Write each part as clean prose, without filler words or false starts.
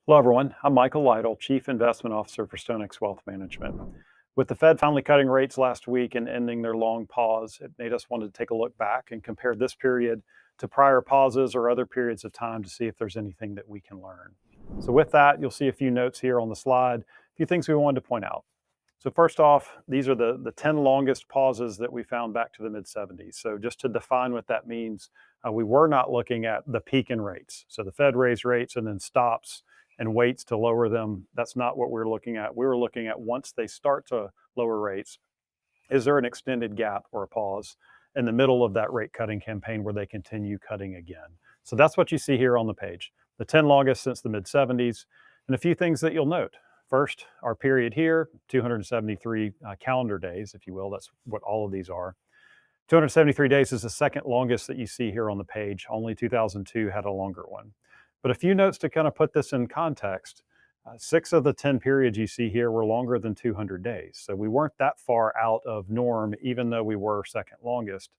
Hello, everyone. I'm Michael Lytle, Chief Investment Officer for StoneX Wealth Management. With the Fed finally cutting rates last week and ending their long pause, it made us want to take a look back and compare this period to prior pauses or other periods of time to see if there's anything that we can learn. So, with that, you'll see a few notes here on the slide, a few things we wanted to point out. So, first off, these are the 10 longest pauses that we found back to the mid 70s. So, just to define what that means, we were not looking at the peak in rates. So, the Fed raised rates and then stops and waits to lower them. That's not what we're looking at. We were looking at once they start to lower rates, is there an extended gap or a pause in the middle of that rate cutting campaign where they continue cutting again? So that's what you see here on the page. The 10 longest since the mid 70s, and a few things that you'll note. First, our period here, 273 calendar days, if you will. That's what all of these are. 273 days is the second longest that you see here on the page. Only 2002 had a longer one. But a few notes to kind of put this in context. 6 of the 10 periods you see here were longer than 200 days. So we weren't that far out of norm, even though we were second longest.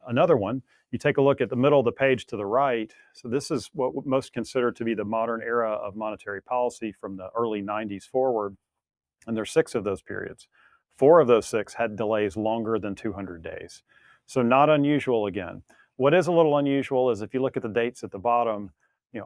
Another one, you take a look at the middle of the page to the right. So this is what most consider to be the modern era of monetary policy from the early 90s forward. And there's 6 of those periods. 4 of those 6 had delays longer than 200 days. So not unusual again. What is a little unusual is if you look at the dates at the bottom,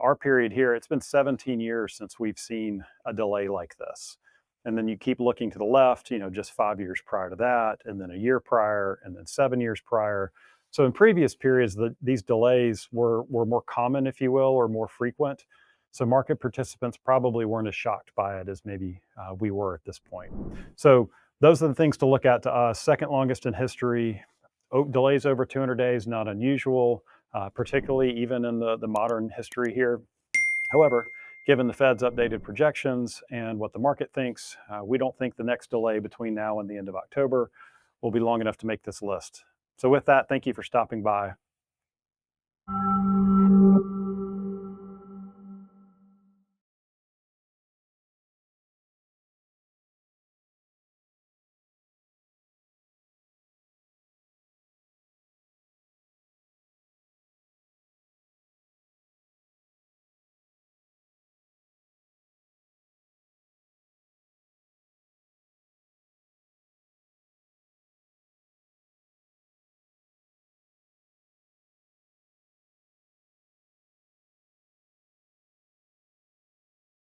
our period here, it's been 17 years since we've seen a delay like this. And then you keep looking to the left, just 5 years prior to that, and then a year prior, and then 7 years prior. So in previous periods, these delays were more common, if you will, or more frequent. So market participants probably weren't as shocked by it as maybe we were at this point. So those are the things to look at to us. Second longest in history. Delays over 200 days, not unusual, particularly even in the modern history here. However, given the Fed's updated projections and what the market thinks, we don't think the next delay between now and the end of October will be long enough to make this list. So with that, thank you for stopping by.